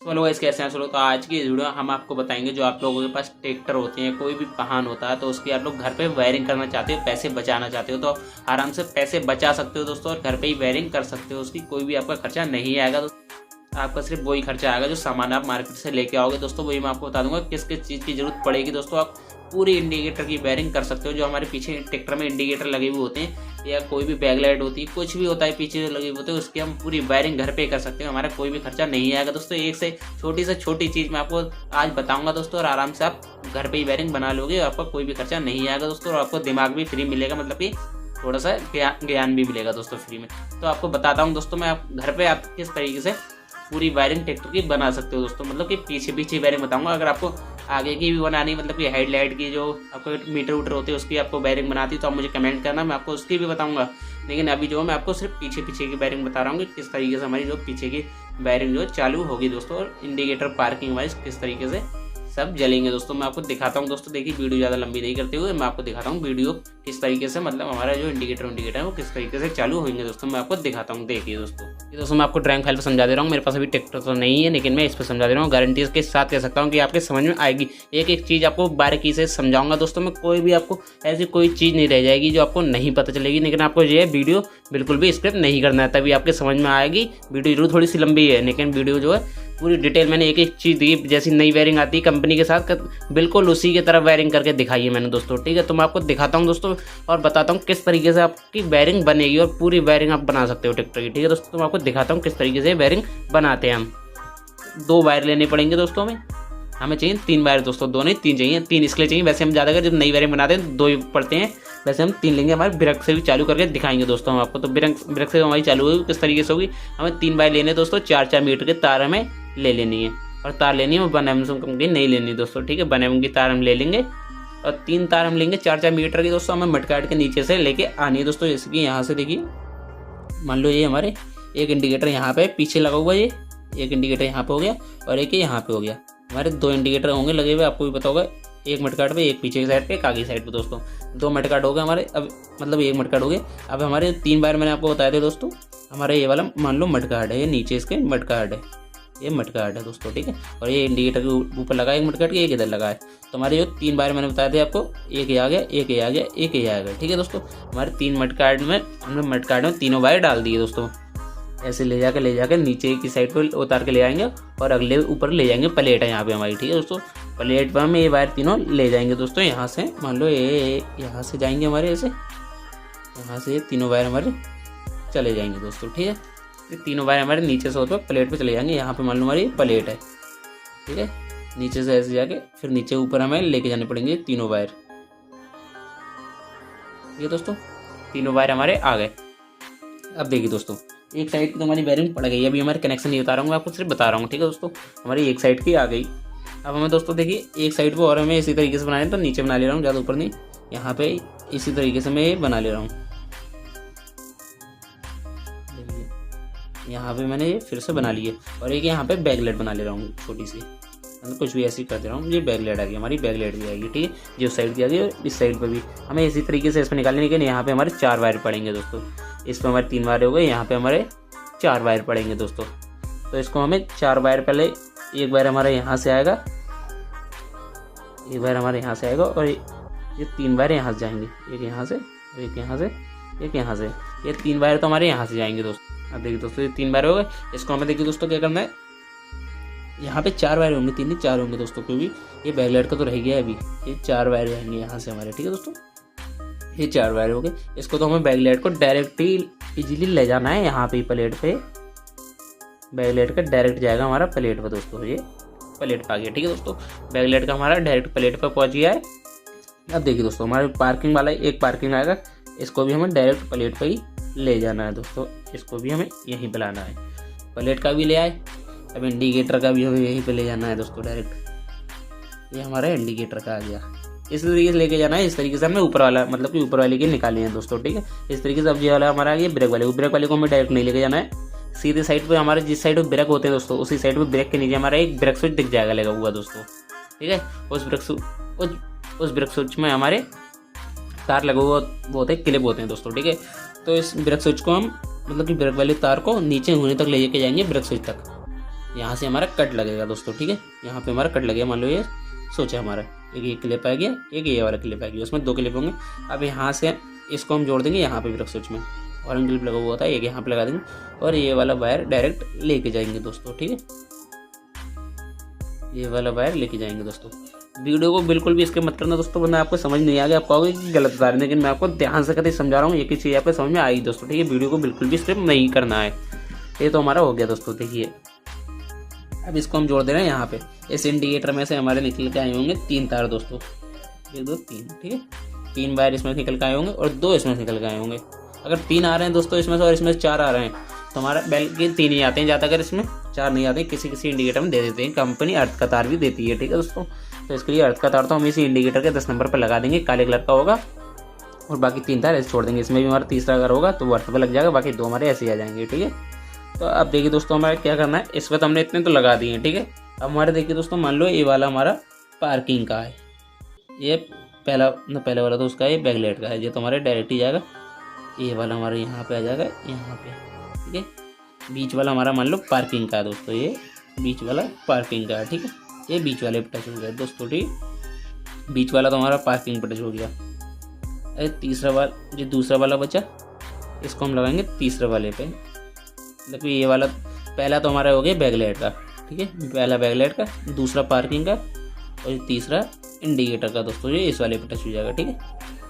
चलो गाइस, कैसे हैं? चलो तो आज की वीडियो हम आपको बताएंगे, जो आप लोगों के पास ट्रैक्टर होते हैं, कोई भी वाहन होता है, तो उसकी आप लोग घर पे वायरिंग करना चाहते हो, पैसे बचाना चाहते हो, तो आराम से पैसे बचा सकते हो दोस्तों, और घर पे ही वायरिंग कर सकते हो। उसकी कोई भी आपका खर्चा नहीं आएगा दोस्तों। आपका सिर्फ वही खर्चा आएगा जो सामान आप मार्केट से लेके आओगे दोस्तों। वही मैं आपको बता दूंगा किस किस चीज़ की जरूरत पड़ेगी दोस्तों। आप पूरी इंडिकेटर की वायरिंग कर सकते हो। जो हमारे पीछे ट्रैक्टर में इंडिकेटर लगे हुए होते हैं, या कोई भी बैकलाइट होती है, कुछ भी होता है पीछे लगे हुए होते हैं, उसकी हम पूरी वायरिंग घर पे कर सकते हैं। हमारा कोई भी खर्चा नहीं आएगा दोस्तों। एक से छोटी चीज़ मैं आपको आज बताऊंगा दोस्तों, और आराम से आप घर पे ही वायरिंग बना लोगे। आपका कोई भी खर्चा नहीं आएगा दोस्तों, और आपको दिमाग भी फ्री मिलेगा, मतलब कि थोड़ा सा ज्ञान भी मिलेगा दोस्तों फ्री में। तो आपको बताता हूँ दोस्तों, मैं आप घर पे आप किस तरीके से पूरी वायरिंग ट्रैक्टर की बना सकते हो दोस्तों। मतलब कि पीछे वायरिंग बताऊंगा। अगर आपको आगे की भी बनानी, मतलब कि हेडलाइट की जो आपको मीटर वूटर होते हैं, उसकी आपको वायरिंग बनाती है, तो आप मुझे कमेंट करना, मैं आपको उसकी भी बताऊंगा। लेकिन अभी जो मैं आपको सिर्फ पीछे की वायरिंग बता रहा हूँ कि किस तरीके से हमारी जो पीछे की वायरिंग जो चालू होगी दोस्तों, और इंडिकेटर पार्किंग वाइज किस तरीके से सब जलेंगे दोस्तों। मैं आपको दिखाता हूँ दोस्तों। देखिए, वीडियो ज़्यादा लंबी नहीं करते हुए मैं आपको दिखाता हूँ वीडियो किस तरीके से, मतलब हमारा जो इंडिकेटर है वो किस तरीके से चालू होंगे दोस्तों। मैं आपको दिखाता हूँ। देखिए दोस्तों, ये दोस्तों मैं आपको ड्राइंग फाइल पर समझा दे रहा हूँ। मेरे पास अभी ट्रैक्टर तो नहीं है, लेकिन मैं इस पर समझा दे रहा हूँ। गारंटी के साथ कह सकता हूँ कि आपके समझ में आएगी। एक एक चीज़ आपको बारीकी से समझाऊंगा दोस्तों। मैं कोई भी आपको ऐसी कोई चीज़ नहीं रह जाएगी जो आपको नहीं पता चलेगी। लेकिन आपको ये वीडियो बिल्कुल भी स्किप नहीं करना है, तभी आपके समझ में आएगी। वीडियो जरूर थोड़ी सी लंबी है, लेकिन वीडियो जो है पूरी डिटेल मैंने एक एक चीज़ दी। जैसी नई वायरिंग आती है कंपनी के साथ, बिल्कुल उसी की तरह वायरिंग करके दिखाई है मैंने दोस्तों। ठीक है, तो मैं आपको दिखाता हूँ दोस्तों, और बताता हूँ किस तरीके से आपकी वायरिंग बनेगी, और पूरी वायरिंग आप बना सकते हो ट्रैक्टर की। ठीक है दोस्तों, तो मैं आपको दिखाता हूँ किस तरीके से वायरिंग बनाते हैं हम। 2 वायर लेने पड़ेंगे दोस्तों। हमें चाहिए 3 वायर दोस्तों, 2 नहीं 3 चाहिए। 3 इसलिए चाहिए, वैसे हम ज़्यादा जब नई वायरिंग बनाते हैं 2 ही पड़ते हैं, वैसे हम 3 लेंगे। हमारे ब्रेक से भी चालू करके दिखाएंगे दोस्तों हम आपको। तो ब्रेक से हमारी चालू होगी किस तरीके से होगी। हमें 3 वायर लेने दोस्तों। 4 मीटर के तार हमें ले लेनी है, और तार लेनी है वो 1 mm की नहीं लेनी दोस्तों। ठीक है, 1 mm की तार हम ले लेंगे, और 3 तार हम लेंगे 4 मीटर की दोस्तों। हमें मटकाट के नीचे से लेके आनी है दोस्तों। जैसे कि यहाँ से देखिए, मान लो ये हमारे एक इंडिकेटर यहाँ पे पीछे लगा हुआ, ये एक इंडिकेटर यहाँ पे हो गया, और एक यहाँ पे हो गया। हमारे 2 इंडिकेटर होंगे लगे हुए, आपको भी पता होगा। एक मटकाट पे, एक पीछे की साइड पे, एक आगे साइड पे दोस्तों। 2 मटकाट हो गए हमारे। अब मतलब एक मटकाट हो गया। अब हमारे 3 बार मैंने आपको बताया था दोस्तों। हमारा ये वाला मान लो मटकाट है, ये नीचे इसके मटकाट है, ये मटकाट है दोस्तों। ठीक है, और ये इंडिकेटर के ऊपर लगा है एक मटकाट के, एक इधर लगा है। तो हमारे जो 3 बार मैंने बताया था आपको, एक ये आ गया, एक ये आ गया, एक ये आ गया। ठीक है दोस्तों, हमारे 3 मटकाट में हमने मटकाट में तीनों वायर डाल दिए दोस्तों। ऐसे ले जाकर नीचे की साइड पर उतार के ले आएंगे, और अगले ऊपर ले जाएंगे। प्लेट है यहाँ पे हमारी। ठीक है दोस्तों, प्लेट पर हम ये वायर तीनों ले जाएंगे दोस्तों। यहाँ से मान लो ये यहाँ से जाएंगे हमारे, ऐसे यहाँ से ये तीनों वायर हमारे चले जाएंगे दोस्तों। ठीक है, ये तीनों वायर हमारे नीचे से होते हुए प्लेट पे चले जाएंगे। यहाँ पे मान लो हमारी प्लेट है। ठीक है, नीचे से ऐसे जाके फिर नीचे ऊपर हमें लेके जाने पड़ेंगे तीनों वायर। ठीक है दोस्तों, तीनों वायर हमारे आ गए। अब देखिए दोस्तों, एक साइड की तो हमारी वायरिंग पड़ गई। अभी हमारे कनेक्शन नहीं बता रहा हूँ, मैं आपको सिर्फ बता रहा हूँ। ठीक है दोस्तों, हमारी एक साइड की आ गई। अब हमें दोस्तों देखिए एक साइड को और हमें इसी तरीके से बनाना है, तो नीचे बना ले रहा हूँ, ज़्यादा ऊपर नहीं। यहाँ पे इसी तरीके से मैं ये बना ले रहा हूँ। यहाँ पे मैंने ये फिर से बना लिए, और एक यहाँ पे बैकलाइट बना ले रहा हूँ छोटी सी, मतलब कुछ भी ऐसी कर दे रहा हूँ। ये बैकलाइट आ गई, हमारी बैकलाइट भी आएगी। ठीक है, जो साइड की आ गई, और इस साइड पर भी हमें इसी तरीके से इसमें निकालने के लिए यहाँ पे हमारे 4 वायर पड़ेंगे दोस्तों। इस पर हमारे 3 वायर हो गए, यहाँ पे हमारे 4 वायर पड़ेंगे दोस्तों। तो इसको हमें 4 वायर, पहले एक वायर हमारा यहाँ से आएगा, एक वायर हमारे यहाँ से आएगा, और ये 3 वायर यहाँ से जाएंगे, एक यहाँ से, एक यहाँ से, एक यहाँ से। ये 3 वायर तो हमारे यहाँ से जाएंगे दोस्तों। अब देखिए दोस्तों, ये 3 वायर हो गए। इसको हमें देखिए दोस्तों क्या करना है, यहाँ पे 4 वायर होंगे, 3 नहीं 4 होंगे दोस्तों, क्योंकि ये बैकलाइट का तो रह गया है अभी। ये 4 वायर जाएंगे यहाँ से हमारे। ठीक है दोस्तों, ये 4 वायर हो गए। इसको तो हमें बैकलाइट को डायरेक्ट ही इजीली ले जाना है। यहाँ पे प्लेट पे बैकलाइट का डायरेक्ट जाएगा हमारा प्लेट पर दोस्तों। ये प्लेट पर आ गया। ठीक है दोस्तों, बैकलाइट का हमारा डायरेक्ट प्लेट पर पहुँच गया है। अब देखिए दोस्तों, हमारे पार्किंग वाला एक पार्किंग आएगा, इसको भी हमें डायरेक्ट प्लेट पर ही ले जाना है दोस्तों। इसको भी हमें यहीं पर लाना है, प्लेट का भी ले आए। अब इंडिकेटर का भी हमें यहीं पे ले जाना है दोस्तों डायरेक्ट। ये हमारा इंडिकेटर का आ गया, इस तरीके से लेके जाना है। इस तरीके से हमने ऊपर वाला, मतलब कि ऊपर वाले के निकाले हैं दोस्तों। ठीक है, इस तरीके से अब ये वाला हमारा आ गया ब्रेक वाले को हमें डायरेक्ट नहीं लेके जाना है। सीधे साइड पे हमारे जिस साइड पे ब्रेक होते हैं दोस्तों, उसी साइड पे ब्रेक के नीचे हमारा एक ब्रेक स्विच दिख जाएगा लगा हुआ दोस्तों। ठीक है, उस ब्रेक स्विच में हमारे तार लगे हुए वो होते हैं, क्लिप होते हैं दोस्तों। ठीक है, तो इस ब्रेक स्विच को हम, मतलब कि ब्रेक वाले तार को नीचे होने तक ले के जाएंगे ब्रेक स्विच तक। यहाँ से हमारा कट लगेगा दोस्तों, ठीक है। यहाँ पे हमारा कट लगेगा, मान लो ये सोचा हमारा एक ये क्लिप आ गया, एक ये वाला क्लिप आ गया, उसमें 2 क्लिप होंगे। अब यहाँ से इसको हम जोड़ देंगे यहाँ पे ब्रेक स्विच में, ऑरेंज क्लिप लगा हुआ था एक यहाँ पे लगा देंगे और ये वाला वायर डायरेक्ट लेके जाएंगे दोस्तों, ठीक है। ये वाला वायर लेके जाएंगे दोस्तों। वीडियो को बिल्कुल भी इसके मत करना दोस्तों, वरना आपको समझ नहीं आ गया, आप कहोगे कि गलत बता रहे हैं, लेकिन मैं आपको ध्यान से कभी समझा रहा हूँ, एक ही चीज़ आपको समझ में आएगी दोस्तों, ठीक है। वीडियो को बिल्कुल भी स्किप नहीं करना है। ये तो हमारा हो गया दोस्तों, देखिए। अब इसको हम जोड़ दे रहे हैं यहाँ पे। इस इंडिकेटर में से हमारे निकल के आए होंगे 3 तार दोस्तों, 1 2 3, ठीक है। 3 वायर इसमें निकल के आए होंगे और 2 इसमें निकल के आए होंगे। अगर 3 आ रहे हैं दोस्तों इसमें से और इसमें 4 आ रहे हैं तो हमारा बेल के 3 ही आते हैं ज़्यादा, अगर इसमें 4 नहीं आते, किसी किसी इंडिकेटर में दे देते हैं। कंपनी अर्थ का तार भी देती है, ठीक है दोस्तों। तो इसके लिए अर्थ का तार तो हम इसी इंडिकेटर के 10 नंबर पर लगा देंगे, काले कलर का होगा, और बाकी 3 तार ऐसे छोड़ देंगे। इसमें भी हमारा तीसरा अगर होगा तो वो अर्थ पर लग जाएगा, बाकी 2 हमारे ऐसे ही आ जाएंगे, ठीक है। तो अब देखिए दोस्तों हमारा क्या करना है, इस पर तो हमने इतने तो लगा दिए हैं, ठीक है। अब हमारे देखिए दोस्तों, मान लो ये वाला हमारा पार्किंग का है, ये पहले वाला तो उसका ये बैकलाइट का है, ये तो हमारे डायरेक्ट ही जाएगा। ये वाला हमारा यहाँ पे आ जाएगा, यहाँ पे, ठीक है। बीच वाला हमारा मान लो पार्किंग का है दोस्तों, ये बीच वाला पार्किंग का है, ठीक है। ये बीच वाले पे टच हो गया दोस्तों, ठीक। बीच वाला तो हमारा पार्किंग पे टच हो गया। अरे तीसरा वाला, जो दूसरा वाला बचा, इसको हम लगाएंगे तीसरे वाले पे। देखिए ये वाला पहला तो हमारा हो गया बैकलाइट का, ठीक है, पहला बैकलाइट का, दूसरा पार्किंग का और तीसरा इंडिकेटर का दोस्तों, ये इस वाले पे टच हो जाएगा, ठीक है।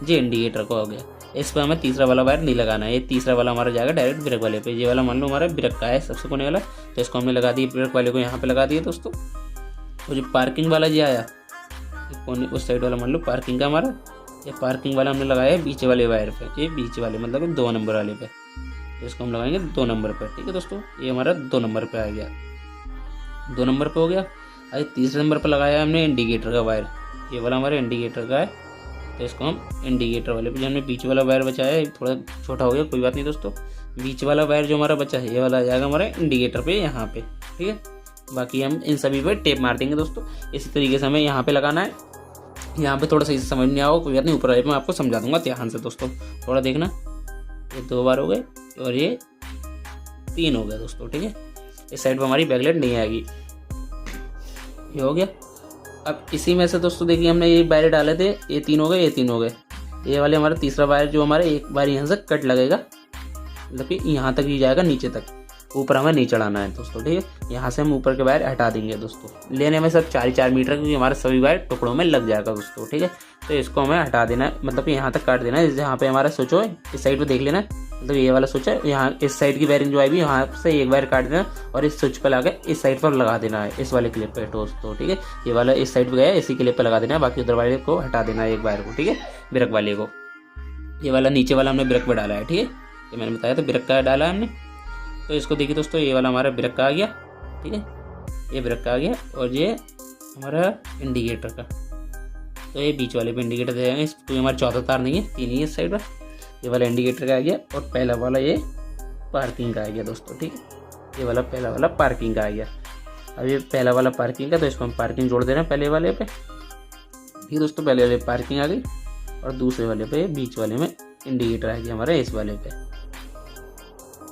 ये इंडिकेटर का हो गया। इस पर हमें तीसरा वाला वायर नहीं लगाना है, ये तीसरा वाला हमारा जाएगा डायरेक्ट ब्रेक वाले पे। ये वाला मान लो हमारा ब्रेक का है सबसे कोने वाला, तो इसको हमने लगा दिया, ब्रेक वाले को यहाँ पे लगा दिया दोस्तों। और जो पार्किंग वाला जो आया कोने उस साइड वाला मान लो पार्किंग का हमारा, ये पार्किंग वाला हमने लगाया है बीच वाले वायर पे, ये बीच वाले मतलब 2 नंबर वाले पे, तो इसको हम लगाएंगे 2 नंबर पर, ठीक है दोस्तों। ये हमारा 2 नंबर पे आ गया, 2 नंबर पे हो गया। अरे तीसरे नंबर पर लगाया हमने इंडिकेटर का वायर, ये वाला हमारा इंडिकेटर का है, तो इसको हम इंडिकेटर वाले पे, जो हमने बीच वाला वायर बचाया है थोड़ा छोटा हो गया, कोई बात नहीं दोस्तों। बीच वाला वायर जो हमारा बचा है ये वाला आ जाएगा हमारा इंडिकेटर पे यहाँ पे, ठीक है। बाकी हम इन सभी पे टेप मार देंगे दोस्तों। इसी तरीके से हमें यहाँ पे लगाना है। यहाँ पे थोड़ा सही से समझ नहीं आओ कोई बात नहीं, ऊपर वाले पे मैं आपको समझा दूंगा ध्यान से दोस्तों, थोड़ा देखना। ये 2 बार हो गए और ये 3 हो गया दोस्तों, ठीक है। इस साइड पर हमारी बैकलाइट नहीं आएगी, ये हो गया। अब इसी में से दोस्तों देखिए हमने ये वायर डाले थे, ये 3 हो गए, ये 3 हो गए। ये वाले हमारा तीसरा वायर जो हमारा एक बार यहाँ से कट लगेगा, मतलब कि यहाँ तक ही जाएगा, नीचे तक, ऊपर हमें नहीं चढ़ाना है दोस्तों, ठीक है। यहाँ से हम ऊपर के वायर हटा देंगे दोस्तों। लेने में सब 4 मीटर, क्योंकि हमारे सभी वायर टुकड़ों में लग जाएगा दोस्तों, ठीक है। तो इसको हमें हटा देना है, मतलब कि यहाँ तक काट देना है। जहाँ पे हमारा स्विच हो इस साइड पे देख लेना, मतलब ये वाला स्विच है, यहाँ इस साइड की वायरिंग जो आएगी यहाँ से एक वायर काट देना और इस स्विच पर लगा इस साइड पर लगा देना है, इस वाले क्लिप पे दोस्तों, ठीक है। ये वाला इस साइड पे गया, इसी क्लिप पे लगा देना है, बाकी उधर वाले को हटा देना है एक वायर को, ठीक है, ब्रेक वाले को। ये वाला नीचे वाला हमने ब्रेक पर डाला है, ठीक है, ये मैंने बताया था ब्रेक का डाला हमने। तो इसको देखिए दोस्तों, ये वाला हमारा ब्रेक का आ गया, ठीक है, ये ब्रेक का आ गया, और ये हमारा इंडिकेटर का, तो ये बीच वाले पे इंडिकेटर दे देंगे। इसको हमारा चौथा तार नहीं है, 3 ही है इस साइड पर। ये वाला इंडिकेटर का आ गया और पहला वाला ये पार्किंग का आ गया दोस्तों, ठीक है। ये वाला पहला वाला पार्किंग का आ गया। अब ये पहला वाला पार्किंग का, तो इसको हम पार्किंग जोड़ दे रहे हैं पहले वाले पे, ठीक है दोस्तों। पहले वाले पार्किंग आ गई और दूसरे वाले पे बीच वाले में इंडिकेटर आ गया हमारा इस वाले पे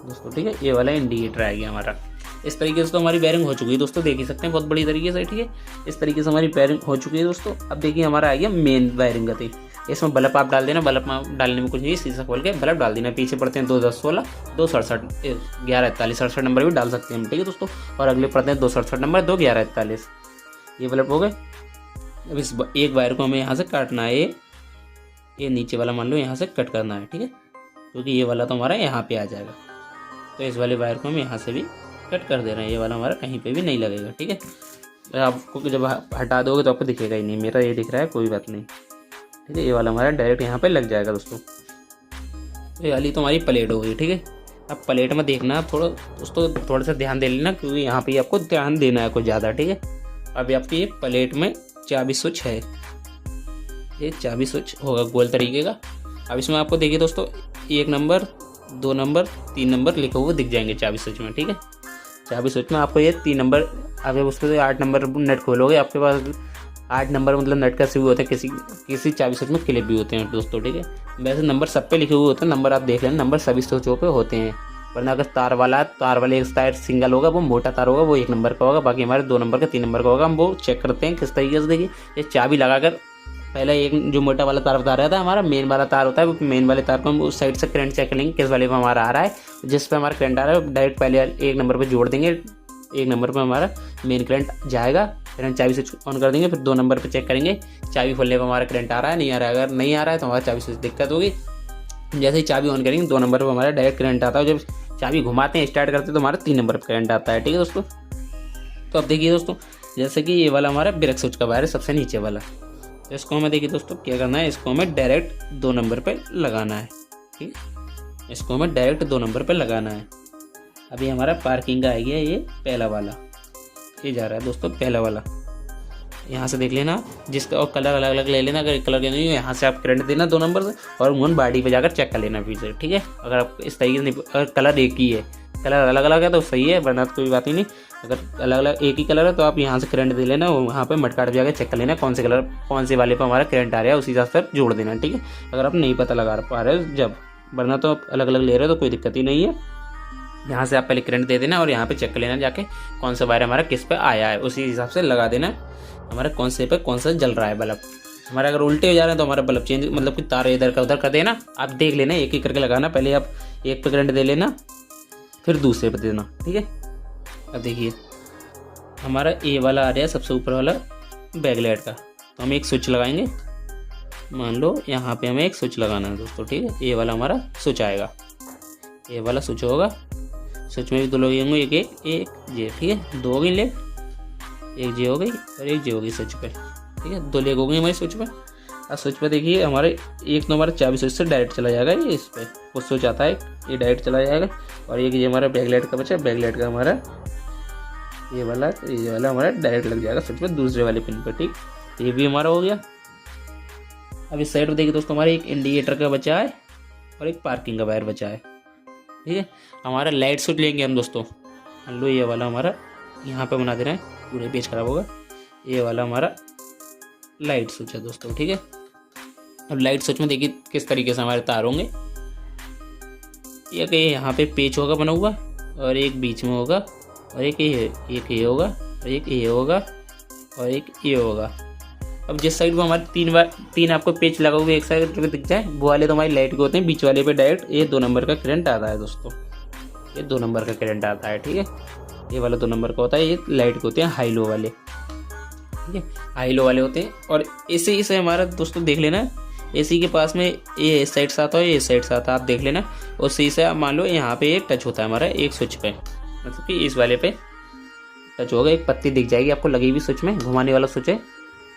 दोस्तों, ठीक है। ये वाला इंडिकेटर आ गया हमारा। इस तरीके से तो हमारी वायरिंग हो चुकी है दोस्तों, देख ही सकते हैं बहुत बड़ी तरीके से, ठीक है। इस तरीके से हमारी वायरिंग हो चुकी है दोस्तों। अब देखिए हमारा आ गया मेन वायरिंग गति। इसमें बल्ब आप डाल देना, बल्ब डालने में कुछ नहीं, शीशा खोल के बल्ब डाल देना। पीछे पड़ते हैं 2 10 16 2 67 11 41 68 नंबर भी डाल सकते हैं हम, ठीक है दोस्तों। और अगले पड़ते हैं 2 67 नंबर 2 11 41। ये बल्ब हो गए। अब इस एक वायर को हमें यहाँ से काटना है, ये नीचे वाला मान लो यहाँ से कट करना है, ठीक है, क्योंकि ये वाला तो हमारा यहाँ पे आ जाएगा। तो इस वाले वायर को हम यहाँ से भी कट कर दे रहे हैं, ये वाला हमारा कहीं पे भी नहीं लगेगा, ठीक है। आपको जब हटा दोगे तो आपको दिखेगा ही नहीं, मेरा ये दिख रहा है, कोई बात नहीं, ठीक है। ये वाला हमारा डायरेक्ट यहाँ पे लग जाएगा दोस्तों। ये वाली तो हमारी प्लेट हो गई, ठीक है। अब प्लेट में देखना थोड़ा दोस्तों, थोड़ा सा ध्यान दे लेना, क्योंकि यहाँ पे आपको ध्यान देना है कुछ ज़्यादा, ठीक है। अभी आपकी ये प्लेट में चाबी स्विच है, ये चाबी स्विच होगा गोल तरीके का। अब इसमें आपको देखिए दोस्तों 1 नंबर 2 नंबर 3 नंबर लिखे हुए दिख जाएंगे चाबी स्विच में, ठीक है। चाबी स्विच में आपको ये 3 नंबर, आप उस पर 8 नंबर नट खोलोगे, आपके पास 8 नंबर मतलब नट का भी होते हैं, किसी चाबी स्विच में क्लिप भी होते हैं दोस्तों, ठीक है। वैसे नंबर सब पे लिखे हुए होते हैं, नंबर आप देख लेना, नंबर सभी स्विचों पे होते हैं, वरना अगर तार वाला, तार वाले एक टायर सिंगल होगा, वो मोटा तार होगा, वो 1 नंबर का होगा, बाकी हमारे 2 नंबर का 3 नंबर का होगा। हम वो चेक करते हैं किस तरीके से। देखिए ये चाबी लगाकर पहले एक जो मोटा वाला तार बता रहा था, हमारा मेन वाला तार होता है, वो मेन वाले तार को हम उस साइड से करंट चेक करेंगे किस वाले पे हमारा आ रहा है। जिस पे हमारा करंट आ रहा है डायरेक्ट पहले 1 नंबर पे जोड़ देंगे, 1 नंबर पे हमारा मेन करंट जाएगा, फिर हम चाबी स्विच ऑन कर देंगे। फिर 2 नंबर पे चेक करेंगे चाबी खोलने पर हमारा करंट आ रहा है नहीं आ रहा है। अगर नहीं आ रहा है तो हमारा चाबी स्विच दिक्कत होगी। जैसे ही चाबी ऑन करेंगे 2 नंबर पर हमारा डायरेक्ट करंट आता है। जब चाबी घुमाते हैं स्टार्ट करते हैं तो हमारा 3 नंबर पर करंट आता है। ठीक है दोस्तों, तो अब देखिए दोस्तों, जैसे कि ये वाला हमारा ब्रेक स्विच का वायर है सबसे नीचे वाला, तो इसको हमें देखिए दोस्तों क्या करना है, इसको हमें डायरेक्ट 2 नंबर पे लगाना है। ठीक, इसको हमें डायरेक्ट 2 नंबर पे लगाना है। अभी हमारा पार्किंग का आ गया ये पहला वाला, ये जा रहा है दोस्तों पहला वाला। यहाँ से देख लेना जिसका, और कलर अलग अलग ले लेना। अगर एक कलर के नहीं हो यहाँ से आप करंट देना 2 नंबर से, और मून बॉडी पे जाकर चेक कर लेना फिर से। ठीक है, अगर आप इस तरीके से नहीं, अगर कलर एक ही है, कलर अलग अलग है तो सही है, वरना तो कोई बात ही नहीं। अगर अलग अलग एक ही कलर है तो आप यहाँ से करंट दे लेना, वहाँ पे मटकाट जाकर चेक कर लेना कौन से कलर, कौन से वाले पे हमारा करंट आ रहा है, उसी हिसाब से जोड़ देना। ठीक है, अगर आप नहीं पता लगा पा रहे हो जब, वरना तो आप अलग अलग ले रहे हो तो कोई दिक्कत ही नहीं है। यहाँ से आप पहले करंट दे देना और यहाँ पे चेक कर लेना जाके कौन सा वायर हमारा किस पे आया है, उसी हिसाब से लगा देना हमारा कौन से पे कौन सा जल रहा है बल्ब। हमारा अगर उल्टे हो जा रहे हैं तो हमारा बल्ब चेंज, मतलब कि तार इधर का उधर कर देना। आप देख लेना, एक एक करके लगाना, पहले आप एक पे करंट दे लेना फिर दूसरे पे देना। ठीक है, अब देखिए हमारा ए वाला आ रहा है सबसे ऊपर वाला बैकलाइट का, तो हम एक स्विच लगाएंगे। मान लो यहाँ पे हमें एक स्विच लगाना है दोस्तों। ठीक है, ए वाला हमारा स्विच आएगा, ए वाला स्विच होगा। स्विच में भी 2 लोग होंगे, एक जे। ठीक है, 2 हो गई लेग, एक जे हो गई और एक जे हो गई स्विच पे। ठीक है, 2 लेग हो गई हमारी स्विच पे। अब स्विच पे देखिए हमारे एक तो हमारा चाबी स्विच से डायरेक्ट चला जाएगा, ये इस पे वो स्विच आता है, ये डायरेक्ट चला जाएगा। और एक ये हमारा बैकलाइट का बचा, बैकलाइट का हमारा ये वाला हमारा डायरेक्ट लग जाएगा स्विच पे दूसरे वाले पिन पर। ठीक, ये भी हमारा हो गया। अब इस साइड पर देखिए दोस्तों हमारे एक इंडिकेटर का बचा है और एक पार्किंग का वायर बचा है। ठीक है, हमारा लाइट स्विच लेंगे हम दोस्तों। मान लो ये वाला हमारा यहाँ पे बना दे रहे हैं, पूरे पेज खराब होगा। ये वाला हमारा लाइट स्विच है दोस्तों। ठीक है, अब लाइट स्विच में देखिए किस तरीके से हमारे तार होंगे। एक यहाँ पे पेच होगा बना हुआ, और एक बीच में होगा, और एक ये होगा, और एक ये होगा, और एक ये होगा। अब जिस साइड पर हमारे 3 आपको पेच लगा हुआ एक साइड पे दिख जाए, वो वाले तो हमारी लाइट के होते हैं। बीच वाले पे डायरेक्ट ये 2 नंबर का करंट आता है दोस्तों, ये 2 नंबर का करंट आता है। ठीक है, ये वाला 2 नंबर का होता है, ये लाइट के होते हैं हाई लो वाले। ठीक है, हाई लो वाले होते हैं। और इसे हमारा दोस्तों देख लेना, एसी के पास में ये इस साइड से आता है, ये इस साइड से आता है, आप देख लेना। और सी से आप मान लो यहाँ पे एक टच होता है हमारा एक स्विच पे, मतलब कि इस वाले पे टच होगा, एक पत्ती दिख जाएगी आपको लगी हुई स्विच में, घुमाने वाला स्विच है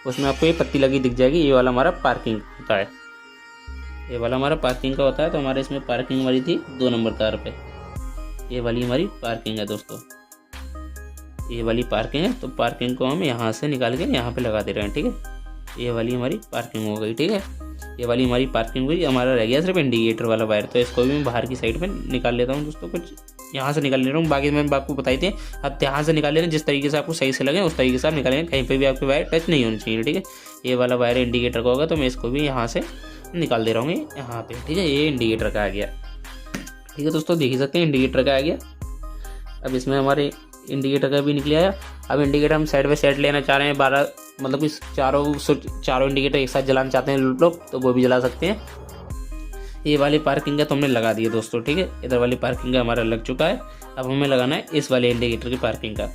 उसमें आपको ये पत्ती लगी दिख जाएगी। ये वाला हमारा पार्किंग होता है, ये वाला हमारा पार्किंग का होता है। तो हमारे इसमें पार्किंग वाली थी 2 नंबर तार पे, ये वाली हमारी पार्किंग है दोस्तों, ये वाली पार्किंग है। तो पार्किंग को हम यहाँ से निकाल के यहाँ पे लगा दे रहे हैं। ठीक है, ये वाली हमारी पार्किंग हो गई। ठीक है, ये वाली हमारी पार्किंग हुई। हमारा रह गया सिर्फ इंडिकेटर वाला वायर, तो इसको भी मैं बाहर की साइड में निकाल लेता हूँ दोस्तों, कुछ यहाँ से निकाल ले रहा हूँ। बाकी मैंने आपको बताई थी, आप यहाँ से निकाल लेना, जिस तरीके से आपको सही से लगे उस तरीके से आप निकालेंगे, कहीं पे भी आपके वायर टच नहीं होनी चाहिए। ठीक है, ये वाला वायर इंडिकेटर का होगा, तो मैं इसको भी यहाँ से निकाल दे रहा हूँ यहाँ पे। ठीक है, ये इंडिकेटर का आ गया। ठीक है दोस्तों, देख ही सकते हैं इंडिकेटर का आ गया। अब इसमें हमारे इंडिकेटर का भी निकल आया। अब इंडिकेटर हम साइड बाई साइड लेना चाह रहे हैं 12, मतलब कि चारों इंडिकेटर एक साथ जलाना चाहते हैं लोग, तो वो भी जला सकते हैं। ये वाली पार्किंग का तो हमने लगा दिया दोस्तों। ठीक है, इधर वाली पार्किंग का हमारा लग चुका है। अब हमें लगाना है इस वाले इंडिकेटर की पार्किंग का,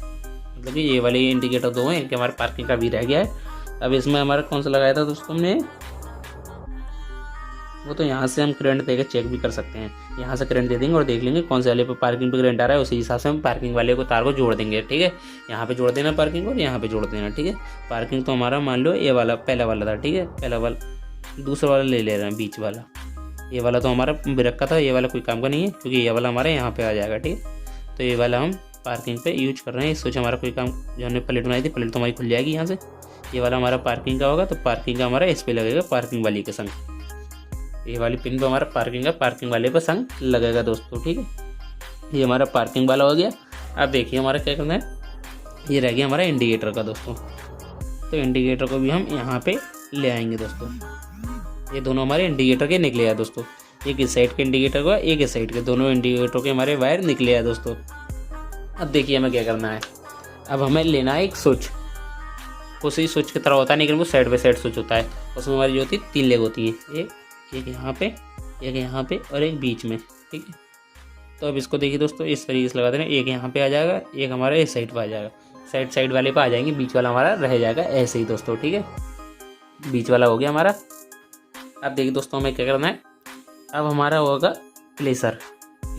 मतलब कि ये वाले इंडिकेटर 2 हैं, इनके हमारे पार्किंग का भी रह गया है। अब इसमें हमारा कौन सा लगाया था दोस्तों हमने, वो तो यहाँ से हम करंट देकर चेक भी कर सकते हैं। यहाँ से करंट दे देंगे और देख लेंगे कौन से वाले पे पार्किंग पे करंट आ रहा है, उसी हिसाब से हम पार्किंग वाले को तार को जोड़ देंगे। ठीक है, यहाँ पे जोड़ देना पार्किंग और यहाँ पे जोड़ देना। ठीक है, पार्किंग तो हमारा मान लो ये वाला पहला वाला था। ठीक है, पहला वाला, दूसरा वाला ले रहे हैं बीच वाला, ये वाला तो हमारा ब्रेक का था, ये वाला कोई काम का नहीं है क्योंकि ये वाला हमारे यहाँ पे आ जाएगा। ठीक है, तो ये वाला हम पार्किंग पे यूज कर रहे हैं। सोच हमारा कोई काम, जो हमने प्लेट बनाई थी प्लेट तो हमारी खुल जाएगी यहाँ से। ये वाला हमारा पार्किंग का होगा, तो पार्किंग का हमारा इस पे लगेगा पार्किंग वाली के संग, ये वाली पिन पे हमारा पार्किंग का पार्किंग वाले पे संग लगेगा दोस्तों। ठीक है, ये हमारा पार्किंग वाला हो गया। अब देखिए हमारा क्या करना है, ये रह गया हमारा इंडिकेटर का दोस्तों। तो इंडिकेटर को भी हम यहाँ पे ले आएंगे दोस्तों। ये दोनों हमारे इंडिकेटर के निकले हैं दोस्तों। एक इस साइड के इंडिकेटर का, एक इस साइड के, दोनों इंडिकेटर के हमारे वायर निकले हैं दोस्तों। अब देखिए हमें क्या करना है। अब हमें लेना है एक स्विच, उसी स्विच की तरह होता है लेकिन वो साइड बाई साइड स्विच होता है। उसमें हमारी जो होती है 3 लेग होती है, एक यहाँ पे, एक यहाँ पे और एक बीच में, ठीक है। तो अब इसको देखिए दोस्तों, इस तरीके से लगा देना, एक यहाँ पे आ जाएगा, एक हमारे इस साइड पर आ जाएगा, साइड वाले पे आ जाएंगे, बीच वाला हमारा रह जाएगा ऐसे ही दोस्तों, ठीक है। बीच वाला हो गया हमारा। अब देखिए दोस्तों हमें क्या करना है, अब हमारा होगा प्लेसर।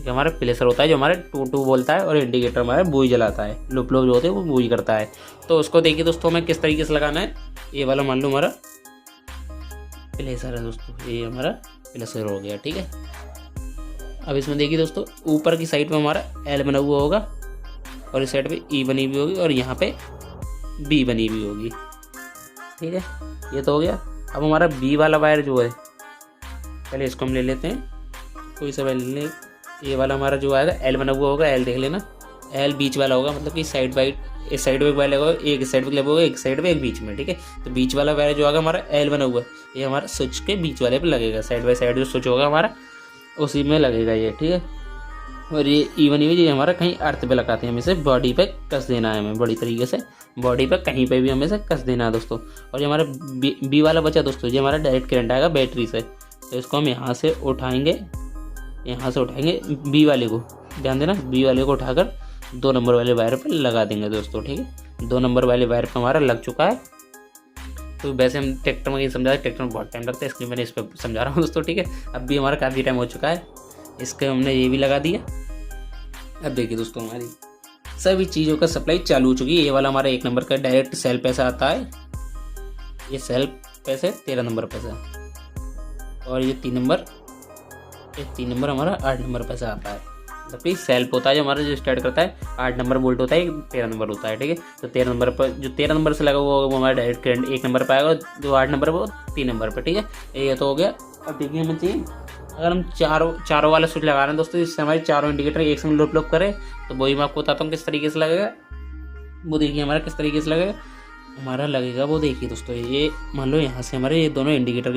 हमारा प्लेसर होता है जो हमारे टू बोलता है, और इंडिकेटर हमारे बुई जलाता है, लुप जो होते हैं वो बुई करता है। तो उसको देखिए दोस्तों हमें किस तरीके से लगाना है। ये वाला मान लो हमारा प्लेसर है दोस्तों, ये हमारा प्लेसर हो गया, ठीक है। अब इसमें देखिए दोस्तों, ऊपर की साइड पे हमारा एल बना हुआ होगा, और इस साइड पे ई बनी हुई होगी, और यहाँ पे बी बनी हुई होगी, ठीक है। ये तो हो गया। अब हमारा बी वाला वायर जो है, पहले इसको हम ले लेते हैं, कोई सा वायर ले लें। ये वाला हमारा जो आएगा एल बना हुआ होगा, एल देख लेना, एल बीच वाला होगा, मतलब कि साइड बाई इस साइड पे एक वायर लगेगा, एक साइड पे होगा, एक साइड पे एक बीच में, ठीक है। तो बीच वाला वायर जो आएगा हमारा एल बना हुआ है, ये हमारा स्विच के बीच वाले पे लगेगा, साइड बाई साइड जो स्विच होगा हमारा उसी में लगेगा ये, ठीक है। और ये इवन ये हमारा कहीं अर्थ पे लगाते हैं, हमें से बॉडी पे कस देना है, हमें बड़ी तरीके से बॉडी पे कहीं पे भी हमें से कस देना है दोस्तों। और ये हमारा बी वाला बचा दोस्तों, ये हमारा डायरेक्ट करंट आएगा बैटरी से, तो इसको हम यहाँ से उठाएंगे, यहाँ से उठाएंगे बी वाले को, ध्यान देना, बी वाले को उठाकर 2 नंबर वाले वायर पर लगा देंगे दोस्तों, ठीक है। 2 नंबर वाले वायर पर हमारा लग चुका है। तो वैसे हम ट्रैक्टर में समझा, ट्रैक्टर में बहुत टाइम लगता है, इसलिए मैंने इस पर समझा रहा हूँ दोस्तों, ठीक है। अब भी हमारा काफ़ी टाइम हो चुका है, इसके हमने ये भी लगा दिया। अब देखिए दोस्तों हमारी सभी चीज़ों का सप्लाई चालू हो चुकी है। ये वाला हमारा 1 नंबर का डायरेक्ट सेल पैसा आता है, ये सेल पैसे 13 नंबर पैसा, और ये 3 नंबर हमारा 8 नंबर पैसा आता है। मतलब कि सेल्फ होता है जो हमारा, जो स्टार्ट करता है 8 नंबर बोल्ट होता है, 13 नंबर होता है, ठीक है। तो 13 नंबर पर जो 13 नंबर से लगा हुआ होगा वो हमारा डायरेक्ट करंट 1 नंबर पर आएगा, जो 8 नंबर पर 3 नंबर पर, ठीक है। ये तो हो गया। अब देखिए हमें चाहिए, अगर हम चारों वाला स्विच लगा रहे हैं दोस्तों, इससे हमारे चारों इंडिकेटर एक संग लुप करें, तो वही मैं आपको बताता हूँ किस तरीके से लगेगा। वो देखिए हमारा किस तरीके से लगेगा, हमारा लगेगा वो देखिए दोस्तों, ये मान लो यहाँ से हमारे ये दोनों इंडिकेटर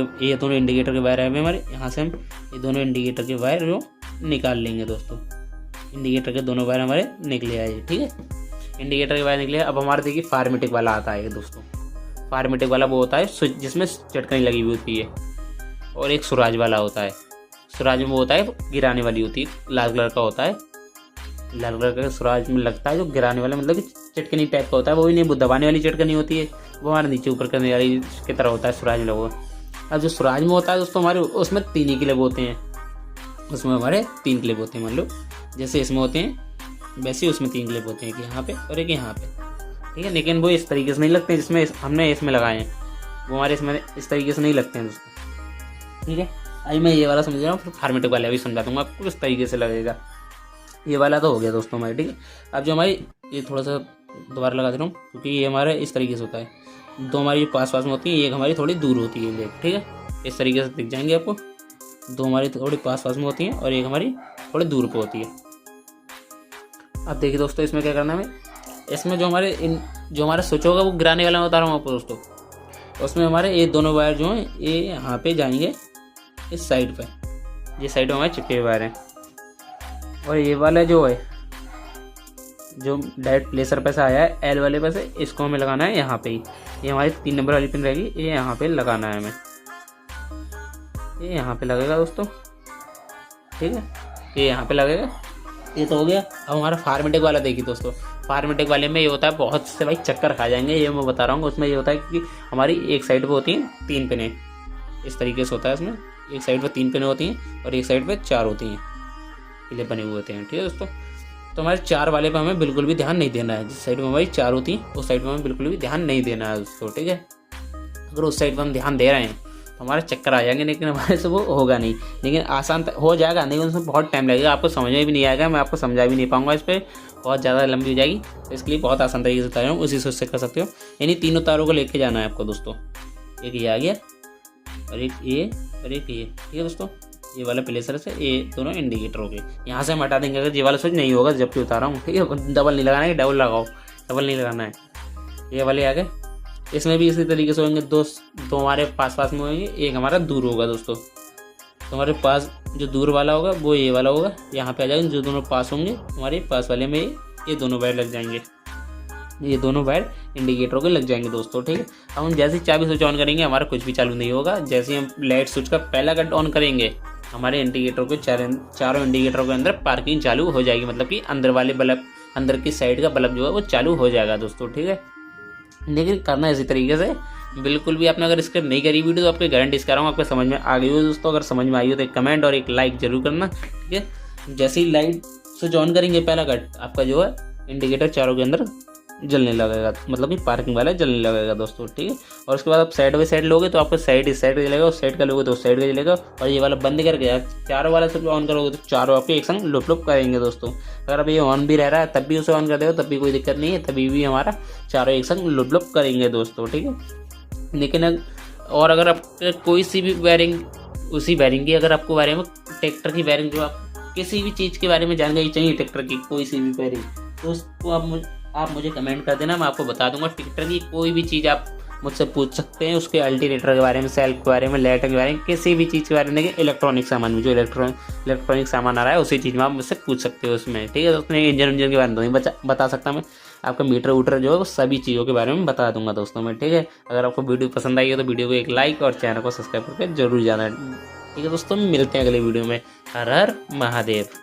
के वायर है हमारे, यहाँ से हम ये दोनों इंडिकेटर के वायर जो निकाल लेंगे दोस्तों। इंडिकेटर के दोनों वायर हमारे निकले आए, ठीक है। इंडिकेटर के वायर निकले। अब हमारे देखिए फार्मेटिक वाला आता है दोस्तों। फार्मेटिक वाला वो होता है स्विच जिसमें चटकनी लगी हुई होती है, और एक सुराज वाला होता है। सुराज में वो होता है गिराने वाली होती है, लाल कलर का होता है, लाल कलर का सुराज में लगता है, जो गिराने वाला मतलब कि चटकनी टाइप का होता है, वो भी नहीं, वो दबाने वाली चटकनी होती है, वो हमारे नीचे ऊपर करने वाली की तरह होता है सुराज में लगा। अब जो सुराज में होता है दोस्तों हमारे, उसमें 3 ही क्लिप होते हैं, उसमें हमारे 3 क्लिप होते हैं, मान लो जैसे इसमें होते हैं वैसे ही उसमें 3 क्लिप होते हैं, एक यहाँ पे और एक यहाँ पे, ठीक है। लेकिन वो इस तरीके से नहीं लगते हैं जिसमें हमने इसमें लगाए हैं, वो हमारे इसमें इस तरीके से नहीं लगते हैं दोस्तों, ठीक है। अभी मैं ये वाला समझ रहा हूँ, फिर फार्मेटिक वाला भी समझा दूँगा आपको किस तरीके से लगेगा। ये वाला तो हो गया दोस्तों हमारे, ठीक है। अब जो हमारी ये थोड़ा सा दोबारा लगा दे रहा हूँ, क्योंकि ये हमारा इस तरीके से होता है, 2 हमारी पास में होती है, एक हमारी थोड़ी दूर होती है, ठीक है। इस तरीके से दिख जाएंगे आपको, 2 हमारी थोड़ी पास में होती हैं और एक हमारी थोड़ी दूर पे होती है। अब देखिए दोस्तों इसमें क्या करना है हमें, इसमें जो हमारा स्विच होगा वो गिराने वाला मैं बता रहा हूँ आपको दोस्तों, उसमें हमारे ये दोनों वायर जो हैं ये यहाँ पे जाएंगे इस साइड पे, ये साइड में हमारे चिपके हुए वायर हैं, और ये वाला जो है जो डायरेक्ट प्लेसर पे से आया है एल वाले पे से, इसको हमें लगाना है यहाँ पे ही, ये हमारी 3 नंबर वाली पिन रहेगी, ये यहाँ पे लगाना है हमें, ये यहाँ पे लगेगा दोस्तों, ठीक है, ये यहाँ पे लगेगा। ये तो हो गया। अब हमारा फार्मेटिक वाला देखिए दोस्तों, फार्मेटिक वाले में ये होता है बहुत से भाई चक्कर खा जाएंगे, ये मैं बता रहा हूँ। उसमें ये होता है कि हमारी एक साइड पे होती हैं 3 पिनें, इस तरीके से होता है, इसमें एक साइड पे 3 पिनें होती हैं और एक साइड पे 4 होती हैं, किले बने हुए होते हैं, ठीक है दोस्तों। तो हमारे 4 वाले पे हमें बिल्कुल भी ध्यान नहीं देना है, जिस साइड में हमारी 4 होती हैं उस साइड में हमें बिल्कुल भी ध्यान नहीं देना है दोस्तों, ठीक है। अगर उस साइड पर हम ध्यान दे रहे हैं तो हमारे चक्कर आ जाएंगे, लेकिन हमारे से वो होगा नहीं, लेकिन आसान हो जाएगा, नहीं उसमें बहुत टाइम लगेगा, आपको समझ में भी नहीं आएगा, मैं आपको समझा भी नहीं पाऊंगा, इस पर बहुत ज़्यादा लंबी हो जाएगी। तो इसके लिए बहुत आसान तरीके से बता रहा हूँ, उसी सोच से कर सकते हो। यानी तीनों तारों को लेके जाना है आपको दोस्तों, एक ये आ गया और एक ये और एक ये, ठीक है दोस्तों। ये वाला प्लेसर से ये दोनों इंडिकेटर हो गए, यहाँ से हम हटा देंगे अगर ये वाला स्विच नहीं होगा जबकि उतारा हूँ, ठीक है। डबल नहीं लगाना है, डबल लगाओ, डबल नहीं लगाना है। ये वाले आ गए, इसमें भी इसी तरीके से होंगे, दो हमारे पास में होंगे, एक हमारा दूर होगा दोस्तों, तुम्हारे पास जो दूर वाला होगा वो ये वाला होगा, यहाँ पे आ जाएगा। जो दोनों पास होंगे हमारे पास वाले में ये दोनों वायर लग जाएंगे, ये दोनों वायर इंडिकेटरों के लग जाएंगे दोस्तों, ठीक है। अब हम जैसे ही चाबी स्विच ऑन करेंगे हमारा कुछ भी चालू नहीं होगा। जैसे ही हम लाइट स्विच का पहला कट ऑन करेंगे हमारे इंडिकेटर के चारों इंडिकेटरों के अंदर पार्किंग चालू हो जाएगी, मतलब कि अंदर वाले बल्ब, अंदर की साइड का बल्ब जो है वो चालू हो जाएगा दोस्तों, ठीक है। लेकिन करना इसी तरीके से, बिल्कुल भी आपने अगर स्किप नहीं करी वीडियो तो आपको गारंटी करा हूँ आपको समझ में आ गई हो दोस्तों। अगर समझ में आई हो तो एक कमेंट और एक लाइक जरूर करना, ठीक है। जैसे ही लाइट स्विच ऑन करेंगे पहला कट, आपका जो है इंडिकेटर चारों के अंदर जलने लगेगा, मतलब कि पार्किंग वाला जलने लगेगा दोस्तों, ठीक है। और उसके बाद आप साइड बाई साइड लोगे तो आपको साइड इस साइड का जलेगा, उस साइड का लोगे तो उस साइड का जलेगा। और ये वाला बंद करके चारों वाला सिर्फ ऑन करोगे तो चारों आपके एक संग लुप लुप करेंगे दोस्तों। अगर अब ये ऑन भी रह रहा है तब भी उसे ऑन कर देगा तब भी कोई दिक्कत नहीं है, तभी भी हमारा चारों एक संग लुप लुप करेंगे दोस्तों, ठीक है। लेकिन और अगर आप कोई सी भी वायरिंग, उसी वायरिंग की अगर आपको बारे में ट्रैक्टर की वायरिंग, जो आप किसी भी चीज़ के बारे में जानकारी चाहिए ट्रैक्टर की कोई सी भी वायरिंग, तो उसको आप मुझे कमेंट कर देना, मैं आपको बता दूंगा। ट्रैक्टर की कोई भी चीज़ आप मुझसे पूछ सकते हैं, उसके अल्टरनेटर के बारे में, सेल्फ के बारे में, लाइट के बारे में, किसी भी चीज़ के बारे में, देखिए इलेक्ट्रॉनिक सामान में जो इलेक्ट्रॉनिक सामान आ रहा है उसी चीज़ में आप मुझसे पूछ सकते हो उसमें, ठीक है। दोस्तों इंजन के बारे में तो नहीं बता सकता मैं, आपका मीटर वूटर जो है वो सभी चीज़ों के बारे में बता दूंगा दोस्तों मैं, ठीक है। अगर आपको वीडियो पसंद आई हो तो वीडियो को एक लाइक और चैनल को सब्सक्राइब करके जरूर जाना, ठीक है दोस्तों। मिलते हैं अगले वीडियो में। हर हर महादेव।